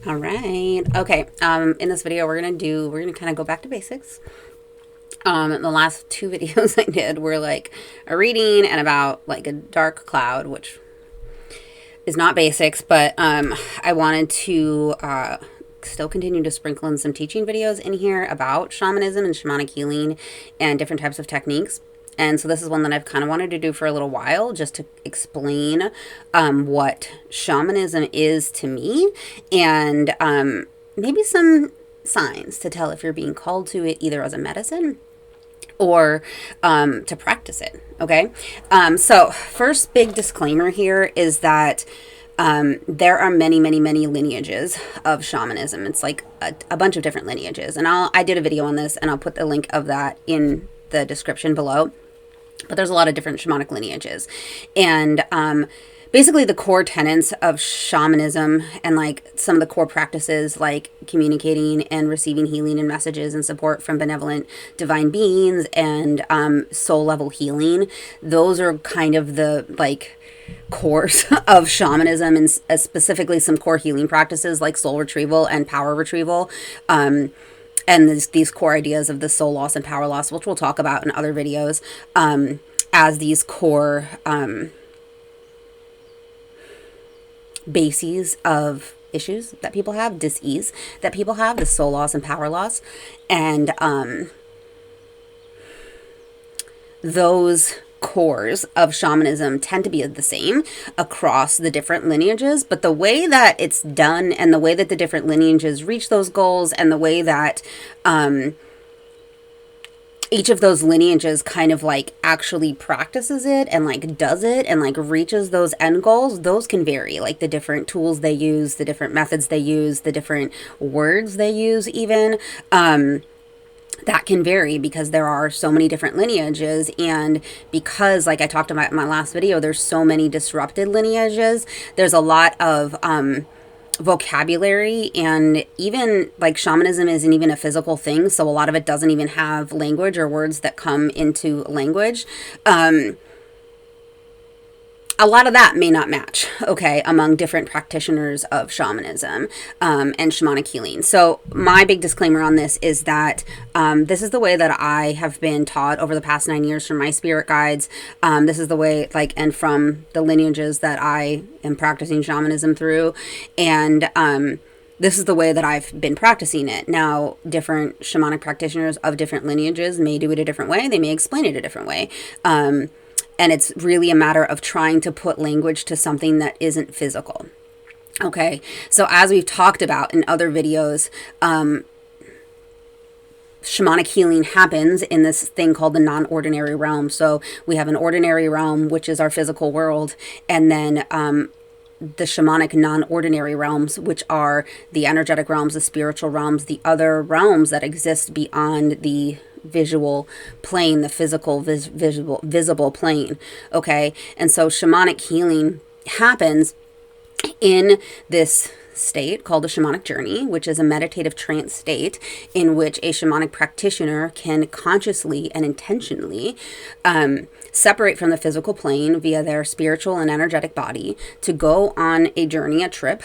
All right. Okay. In this video, we're gonna kind of go back to basics. The last two videos I did were like a reading and about like a dark cloud, which is not basics, but I wanted to still continue to sprinkle in some teaching videos in here about shamanism and shamanic healing and different types of techniques. And so this is one that I've kind of wanted to do for a little while, just to explain what shamanism is to me, and maybe some signs to tell if you're being called to it either as a medicine or to practice it. Okay. So first big disclaimer here is that there are many, many, many lineages of shamanism. It's like a bunch of different lineages. And I did a video on this, and I'll put the link of that in the description below. But there's a lot of different shamanic lineages. And basically the core tenets of shamanism and like some of the core practices like communicating and receiving healing and messages and support from benevolent divine beings and soul level healing, those are kind of the like cores of shamanism, and specifically some core healing practices like soul retrieval and power retrieval. And these core ideas of the soul loss and power loss, which we'll talk about in other videos, as these core bases of issues that people have, dis-ease that people have, the soul loss and power loss. And those cores of shamanism tend to be the same across the different lineages, but the way that it's done and the way that the different lineages reach those goals and the way that each of those lineages kind of like actually practices it and like does it and like reaches those end goals, those can vary. Like the different tools they use, the different methods they use, the different words they use even, that can vary because there are so many different lineages. And because, like I talked about in my last video, there's so many disrupted lineages, there's a lot of vocabulary, and even like shamanism isn't even a physical thing, so a lot of it doesn't even have language or words that come into language. A lot of that may not match, okay, among different practitioners of shamanism and shamanic healing. So my big disclaimer on this is that this is the way that I have been taught over the past 9 years from my spirit guides. This is the way, like, and from the lineages that I am practicing shamanism through. And this is the way that I've been practicing it. Now, different shamanic practitioners of different lineages may do it a different way. They may explain it a different way. And it's really a matter of trying to put language to something that isn't physical. Okay, so as we've talked about in other videos, shamanic healing happens in this thing called the non-ordinary realm. So we have an ordinary realm, which is our physical world, and then the shamanic non-ordinary realms, which are the energetic realms, the spiritual realms, the other realms that exist beyond the visual plane, the physical visible plane. Okay, and so shamanic healing happens in this state called the shamanic journey, which is a meditative trance state in which a shamanic practitioner can consciously and intentionally separate from the physical plane via their spiritual and energetic body to go on a journey, a trip,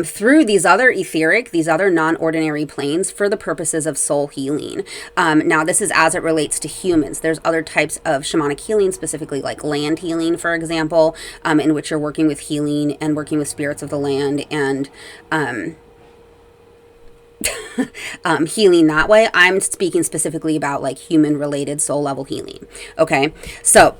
through these other etheric, these other non-ordinary planes for the purposes of soul healing. Now, this is as it relates to humans. There's other types of shamanic healing, specifically like land healing, for example, in which you're working with healing and working with spirits of the land and healing that way. I'm speaking specifically about like human related soul level healing. Okay, so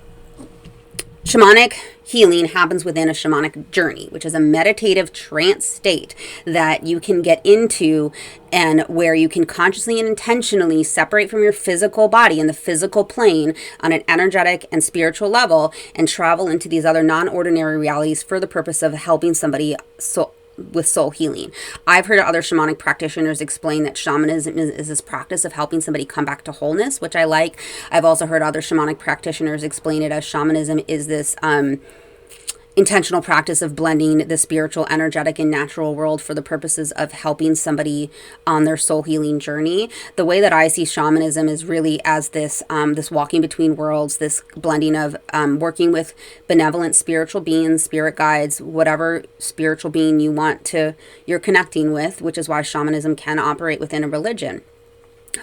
shamanic healing happens within a shamanic journey, which is a meditative trance state that you can get into and where you can consciously and intentionally separate from your physical body and the physical plane on an energetic and spiritual level and travel into these other non-ordinary realities for the purpose of helping somebody with soul healing. I've heard other shamanic practitioners explain that shamanism is this practice of helping somebody come back to wholeness, which I like. I've also heard other shamanic practitioners explain it as shamanism is this intentional practice of blending the spiritual, energetic, and natural world for the purposes of helping somebody on their soul healing journey. The way that I see shamanism is really as this this walking between worlds, this blending of working with benevolent spiritual beings, spirit guides, whatever spiritual being you're connecting with, which is why shamanism can operate within a religion.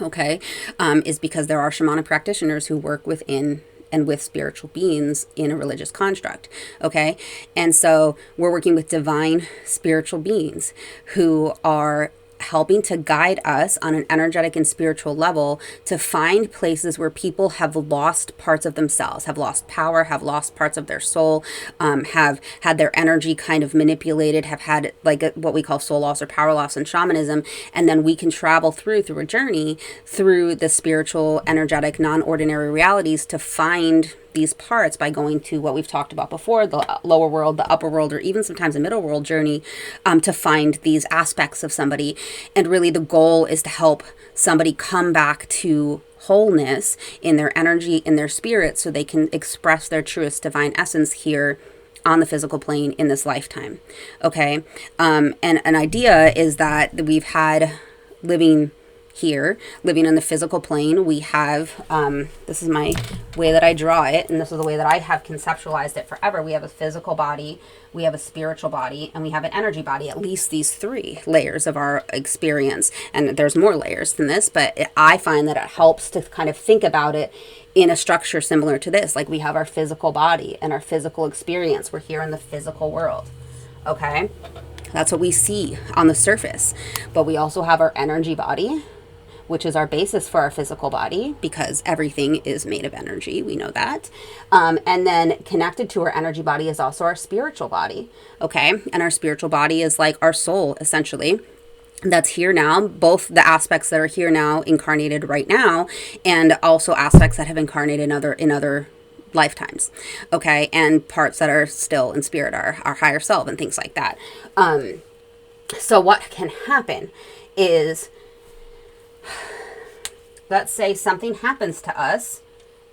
Okay, is because there are shamanic practitioners who work within and with spiritual beings in a religious construct. Okay. And so we're working with divine spiritual beings who are helping to guide us on an energetic and spiritual level to find places where people have lost parts of themselves, have lost power, have lost parts of their soul, have had their energy kind of manipulated, have had what we call soul loss or power loss in shamanism. And then we can travel through a journey through the spiritual, energetic, non-ordinary realities to find these parts by going to what we've talked about before, the lower world, the upper world, or even sometimes a middle world journey, to find these aspects of somebody. And really the goal is to help somebody come back to wholeness in their energy, in their spirit, so they can express their truest divine essence here on the physical plane in this lifetime. Okay. And an idea is that we've had living in the physical plane, we have, this is my way that I draw it, and this is the way that I have conceptualized it forever. We have a physical body, we have a spiritual body, and we have an energy body, at least these 3 layers of our experience. And there's more layers than this, but I find that it helps to kind of think about it in a structure similar to this. Like we have our physical body and our physical experience. We're here in the physical world. Okay. That's what we see on the surface. But we also have our energy body, which is our basis for our physical body, because everything is made of energy. We know that. And then connected to our energy body is also our spiritual body. Okay. And our spiritual body is like our soul, essentially. That's here now, both the aspects that are here now, incarnated right now, and also aspects that have incarnated in other lifetimes. Okay. And parts that are still in spirit, our higher self and things like that. So what can happen is, let's say something happens to us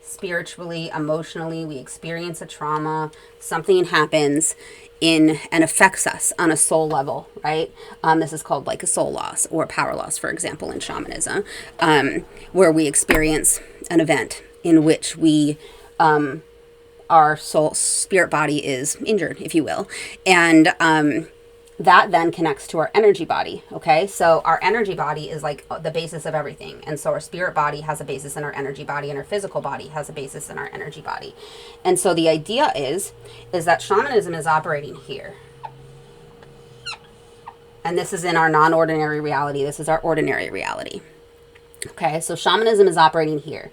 spiritually, emotionally, we experience a trauma, something happens and affects us on a soul level, right? This is called like a soul loss or power loss, for example, in shamanism, where we experience an event in which our soul, spirit body is injured, if you will. And, that then connects to our energy body. Okay. So our energy body is like the basis of everything. And so our spirit body has a basis in our energy body, and our physical body has a basis in our energy body. And so the idea is that shamanism is operating here. And this is in our non-ordinary reality. This is our ordinary reality. Okay. So shamanism is operating here.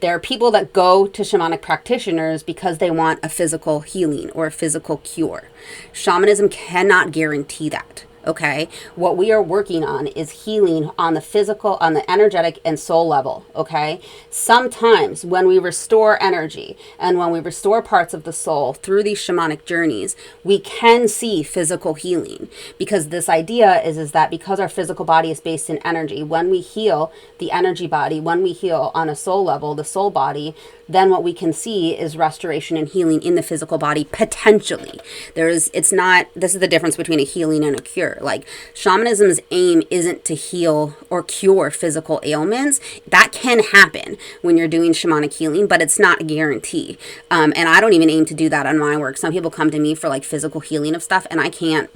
There are people that go to shamanic practitioners because they want a physical healing or a physical cure. Shamanism cannot guarantee that. Okay. What we are working on is healing on the physical, on the energetic and soul level. Okay. Sometimes when we restore energy and when we restore parts of the soul through these shamanic journeys, we can see physical healing, because this idea is that because our physical body is based in energy, when we heal the energy body, when we heal on a soul level, the soul body, then what we can see is restoration and healing in the physical body, potentially. This is the difference between a healing and a cure. Like shamanism's aim isn't to heal or cure physical ailments. That can happen when you're doing shamanic healing, but it's not a guarantee. And I don't even aim to do that on my work. Some people come to me for like physical healing of stuff, and I can't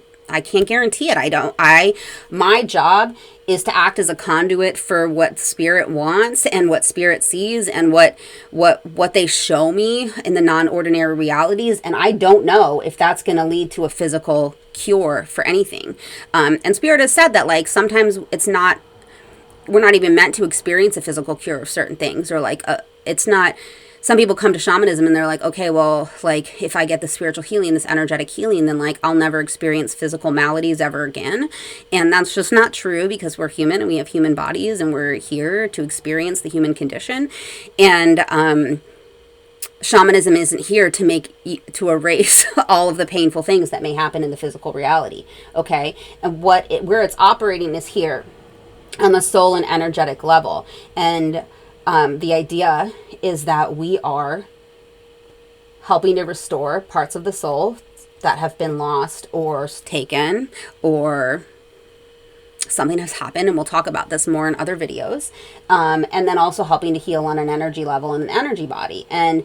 guarantee it. My job is to act as a conduit for what spirit wants and what spirit sees and what they show me in the non-ordinary realities. And I don't know if that's going to lead to a physical cure for anything. And spirit has said that like sometimes we're not even meant to experience a physical cure of certain things, or like it's not. Some people come to shamanism and they're like, okay, well, like if I get the spiritual healing, this energetic healing, then like I'll never experience physical maladies ever again. And that's just not true, because we're human and we have human bodies and we're here to experience the human condition. And shamanism isn't here to erase all of the painful things that may happen in the physical reality. Okay. And where it's operating is here on the soul and energetic level. And the idea is that we are helping to restore parts of the soul that have been lost or taken, or something has happened, and we'll talk about this more in other videos. And then also helping to heal on an energy level and an energy body. And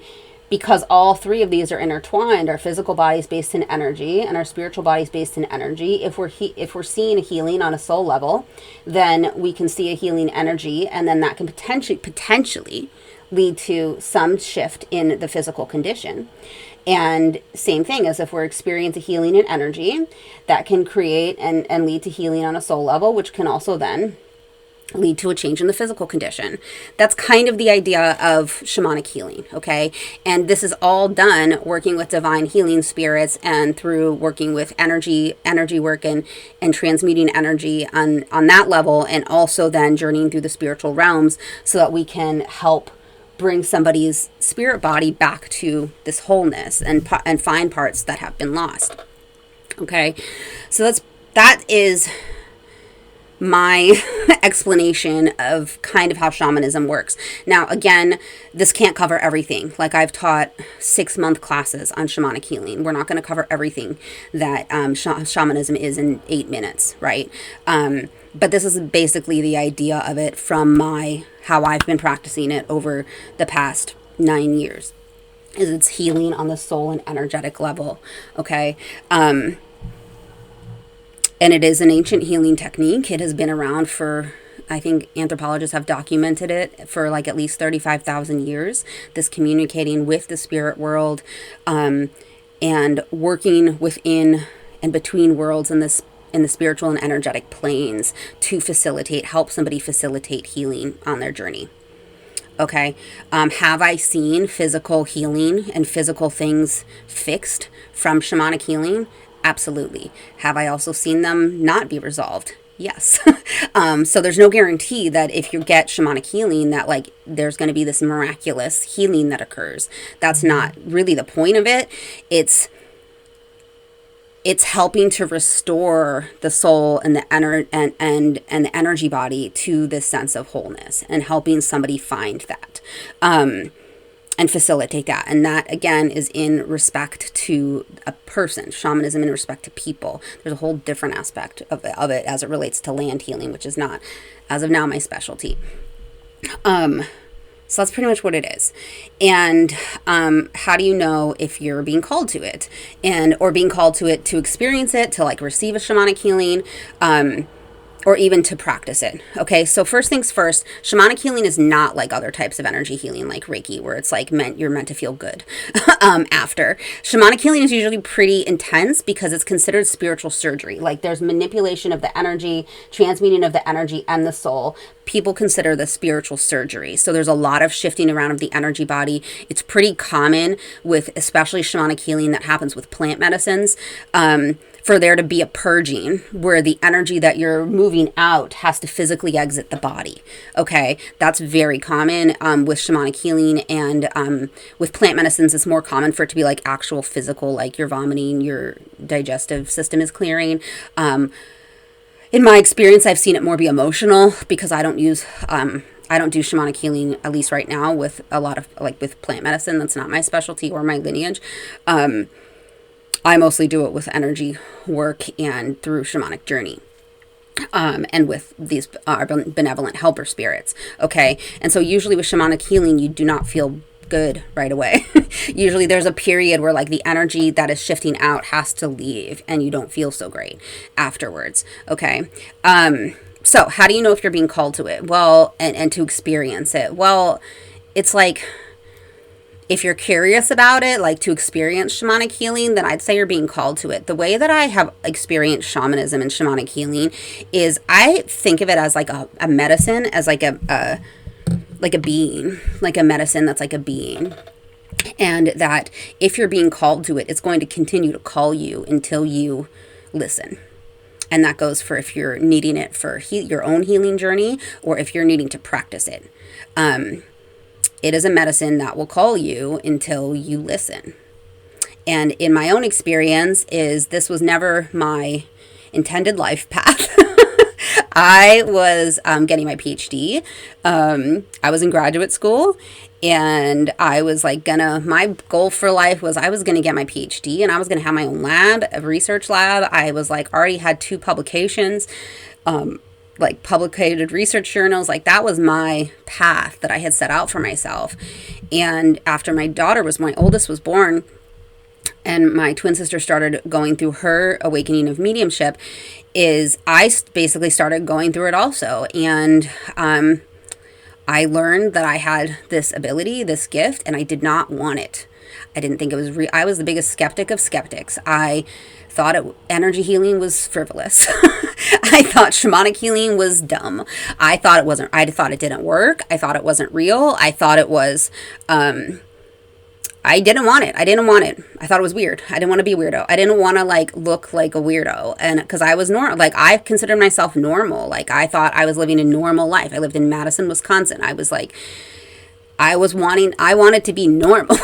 because all three of these are intertwined, our physical body is based in energy and our spiritual body is based in energy. If we're seeing a healing on a soul level, then we can see a healing energy, and then that can potentially lead to some shift in the physical condition. And same thing as if we're experiencing healing in energy, that can create and lead to healing on a soul level, which can also then lead to a change in the physical condition. That's kind of the idea of shamanic healing, okay? And this is all done working with divine healing spirits and through working with energy work and transmuting energy on that level, and also then journeying through the spiritual realms so that we can help bring somebody's spirit body back to this wholeness and find parts that have been lost. Okay, so that is my explanation of kind of how shamanism works. Now, again, this can't cover everything. Like, I've taught 6-month classes on shamanic healing. We're not going to cover everything that shamanism is in 8 minutes, right? But this is basically the idea of it from how I've been practicing it over the past 9 years. Is it's healing on the soul and energetic level, okay? And it is an ancient healing technique. It has been around for, I think anthropologists have documented it for like at least 35,000 years. This communicating with the spirit world, and working within and between worlds in the spiritual and energetic planes to help somebody facilitate healing on their journey. Okay. Have I seen physical healing and physical things fixed from shamanic healing? Absolutely. Have I also seen them not be resolved? Yes. So there's no guarantee that if you get shamanic healing that like there's going to be this miraculous healing that occurs. That's not really the point of it. It's helping to restore the soul and the and the energy body to this sense of wholeness, and helping somebody find that. And facilitate that. And that, again, is in respect to a person. Shamanism in respect to people. There's a whole different aspect of it as it relates to land healing, which is not, as of now, my specialty. So that's pretty much what it is. And how do you know if you're being called to it? Or being called to it to experience it, to like receive a shamanic healing, or even to practice it. Okay, so first things first, shamanic healing is not like other types of energy healing like Reiki, where it's like you're meant to feel good after. Shamanic healing is usually pretty intense because it's considered spiritual surgery. Like, there's manipulation of the energy, transmuting of the energy and the soul. People consider this spiritual surgery. So there's a lot of shifting around of the energy body. It's pretty common with especially shamanic healing that happens with plant medicines, for there to be a purging where the energy that you're moving out has to physically exit the body. Okay, that's very common with shamanic healing, and with plant medicines, it's more common for it to be like actual physical, like you're vomiting, your digestive system is clearing. In my experience, I've seen it more be emotional because I don't do shamanic healing, at least right now, with a lot of with plant medicine. That's not my specialty or my lineage. I mostly do it with energy work and through shamanic journey. And with these benevolent helper spirits. Okay. And so usually with shamanic healing, you do not feel good right away. Usually there's a period where like the energy that is shifting out has to leave and you don't feel so great afterwards. Okay. So how do you know if you're being called to it? Well, and to experience it? Well, it's like, if you're curious about it, like to experience shamanic healing, then I'd say you're being called to it. The way that I have experienced shamanism and shamanic healing is I think of it as like a medicine, as like a being, like a medicine that's like a being. And that if you're being called to it, it's going to continue to call you until you listen. And that goes for if you're needing it for your own healing journey, or if you're needing to practice it. It is a medicine that will call you until you listen. And in my own experience, this was never my intended life path. I was getting my PhD. I was in graduate school, and I was like my goal for life was I was gonna get my PhD, and I was gonna have my own lab, a research lab. I was like already had 2 publications, like publicated research journals. Like that was my path that I had set out for myself. And after my oldest was born, and my twin sister started going through her awakening of mediumship, is I basically started going through it also. And I learned that I had this ability, this gift, and I did not want it. I didn't think it was real. I was the biggest skeptic of skeptics. I thought energy healing was frivolous. I thought shamanic healing was dumb. I thought it didn't work. I thought it wasn't real. I thought it was, I didn't want it. I thought it was weird. I didn't want to be a weirdo. I didn't want to like look like a weirdo. And because I was normal, like I considered myself normal. Like I thought I was living a normal life. I lived in Madison, Wisconsin. I wanted to be normal.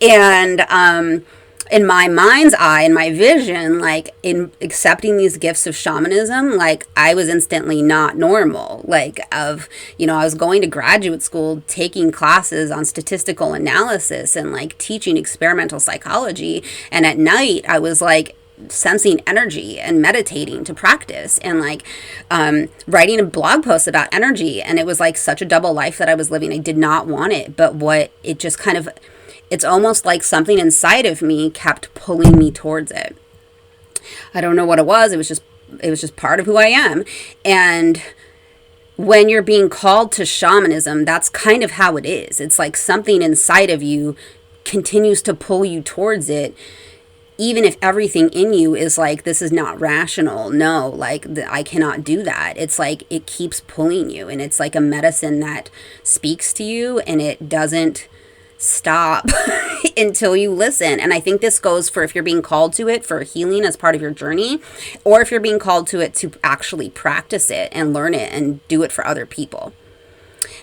And, in my mind's eye, in my vision, like in accepting these gifts of shamanism, like I was instantly not normal. Like I was going to graduate school, taking classes on statistical analysis and like teaching experimental psychology. And at night I was like sensing energy and meditating to practice, and like writing a blog post about energy. And it was like such a double life that I was living. I did not want it, but it's almost like something inside of me kept pulling me towards it. I don't know what it was. It was just part of who I am. And when you're being called to shamanism, that's kind of how it is. It's like something inside of you continues to pull you towards it, even if everything in you is like, this is not rational. No, like I cannot do that. It's like it keeps pulling you, and it's like a medicine that speaks to you, and it doesn't stop until you listen. And I think this goes for if you're being called to it for healing as part of your journey, or if you're being called to it to actually practice it and learn it and do it for other people.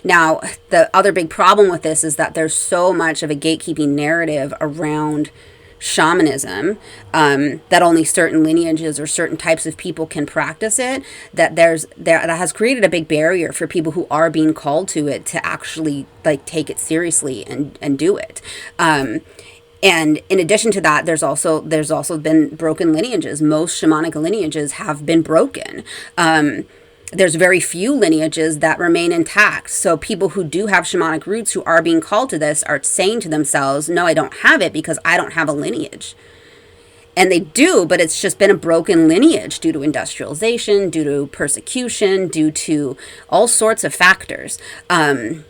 Now, the other big problem with this is that there's so much of a gatekeeping narrative around shamanism, that only certain lineages or certain types of people can practice it, that has created a big barrier for people who are being called to it to actually like take it seriously and do it. And in addition to that, there's also been broken lineages. Most shamanic lineages have been broken. There's very few lineages that remain intact. So people who do have shamanic roots, who are being called to this, are saying to themselves, no, I don't have it because I don't have a lineage. And they do, but it's just been a broken lineage due to industrialization, due to persecution, due to all sorts of factors. I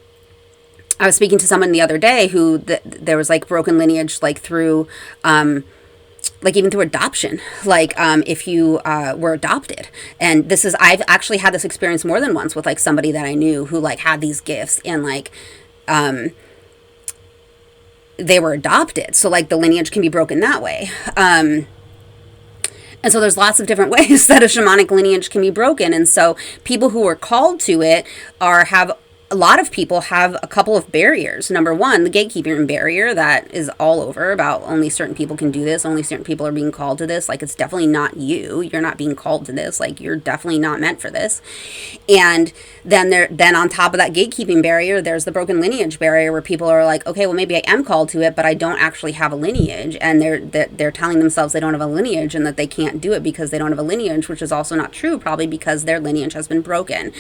was speaking to someone the other day who there was like broken lineage, like through, like even through adoption, like if you were adopted. And I've actually had this experience more than once with like somebody that I knew who like had these gifts, and like they were adopted. So like the lineage can be broken that way. And so there's lots of different ways that a shamanic lineage can be broken. And so people who are called to it a lot of people have a couple of barriers. Number one, the gatekeeping barrier that is all over about only certain people can do this. Only certain people are being called to this. Like, it's definitely not you. You're not being called to this. Like, you're definitely not meant for this. And then on top of that gatekeeping barrier, there's the broken lineage barrier where people are like, okay, well, maybe I am called to it, but I don't actually have a lineage. And they're telling themselves they don't have a lineage and that they can't do it because they don't have a lineage, which is also not true, probably because their lineage has been broken.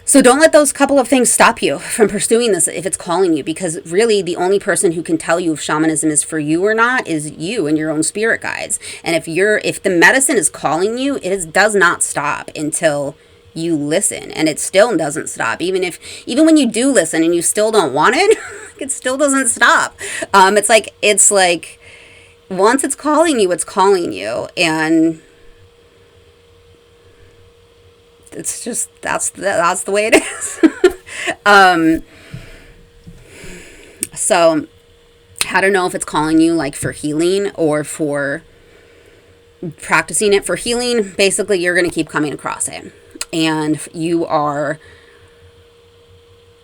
So don't let those couple of things stop you from pursuing this if it's calling you, because really the only person who can tell you if shamanism is for you or not is you and your own spirit guides. And if the medicine is calling you, does not stop until you listen, and it still doesn't stop. Even when you do listen and you still don't want it, it still doesn't stop. It's like once it's calling you, and it's just that's the way it is. So how to know if it's calling you like for healing or for practicing it. For healing, basically you're going to keep coming across it, and you are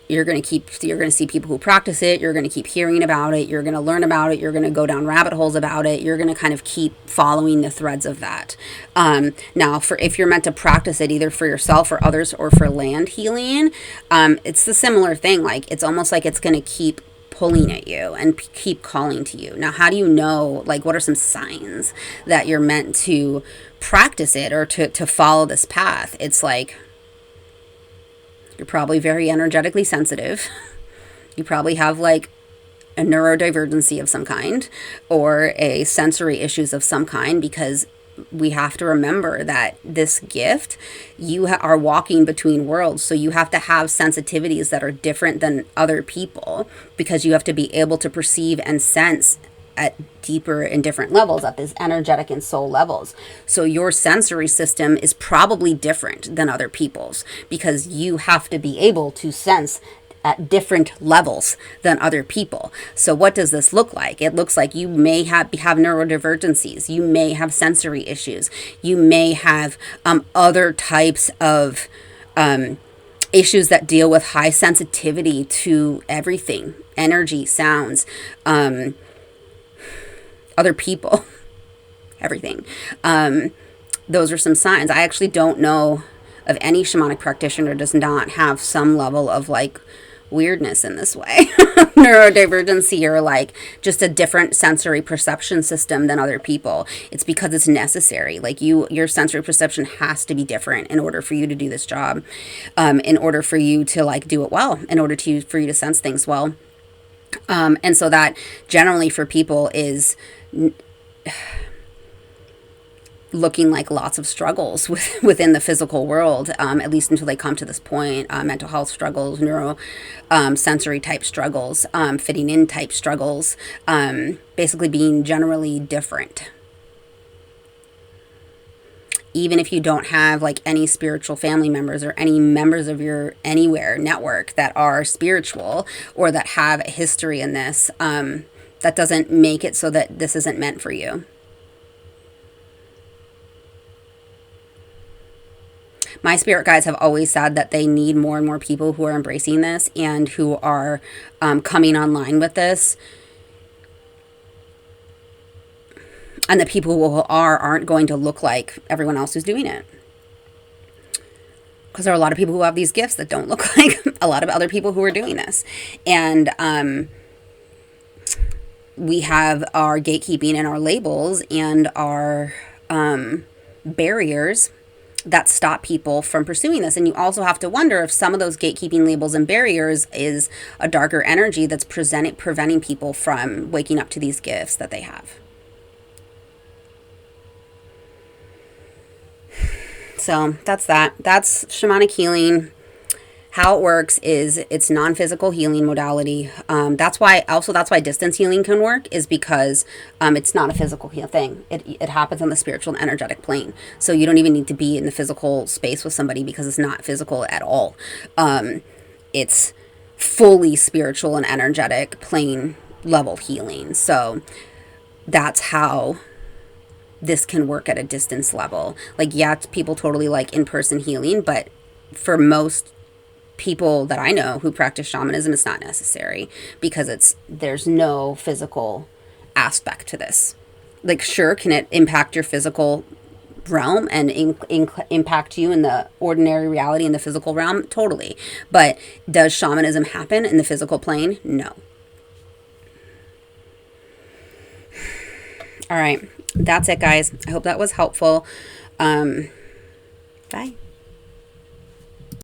you're going to see people who practice it. You're going to keep hearing about it. You're going to learn about it. You're going to go down rabbit holes about it. You're going to kind of keep following the threads of that. Now, if you're meant to practice it either for yourself or others or for land healing, it's the similar thing. Like, it's almost like it's going to keep pulling at you and keep calling to you. Now, how do you know, like, what are some signs that you're meant to practice it or to follow this path? It's like, you're probably very energetically sensitive. You probably have like a neurodivergency of some kind or a sensory issues of some kind, because we have to remember that this gift, you are walking between worlds. So you have to have sensitivities that are different than other people, because you have to be able to perceive and sense at deeper and different levels, at these energetic and soul levels. So your sensory system is probably different than other people's, because you have to be able to sense at different levels than other people. So what does this look like? It looks like you may have neurodivergencies. You may have sensory issues. You may have other types of issues that deal with high sensitivity to everything, energy, sounds, other people, everything. Those are some signs. I actually don't know of any shamanic practitioner does not have some level of like weirdness in this way, neurodivergency, or like just a different sensory perception system than other people. It's because it's necessary. Like your sensory perception has to be different in order for you to do this job, in order for you to like do it well, in order for you to sense things well. And so that generally for people is looking like lots of struggles within the physical world, at least until they come to this point. Mental health struggles, sensory type struggles, fitting in type struggles, basically being generally different. Even if you don't have like any spiritual family members or any members of your Anywhere network that are spiritual or that have a history in this, that doesn't make it so that this isn't meant for you. My spirit guides have always said that they need more and more people who are embracing this and who are coming online with this. And the people who aren't going to look like everyone else who's doing it. Because there are a lot of people who have these gifts that don't look like a lot of other people who are doing this. And we have our gatekeeping and our labels and our barriers that stop people from pursuing this. And you also have to wonder if some of those gatekeeping labels and barriers is a darker energy that's preventing people from waking up to these gifts that they have. So that's that. That's shamanic healing. How it works is it's non-physical healing modality. That's why distance healing can work, is because it's not a physical thing. It happens on the spiritual and energetic plane. So you don't even need to be in the physical space with somebody, because it's not physical at all. It's fully spiritual and energetic plane level healing. So that's how this can work at a distance level. Like, yeah, people totally like in-person healing, but for most people that I know who practice shamanism, it's not necessary, because there's no physical aspect to this. Like, sure, can it impact your physical realm and impact you in the ordinary reality in the physical realm? Totally. But does shamanism happen in the physical plane? No. All right. That's it, guys. I hope that was helpful. Bye.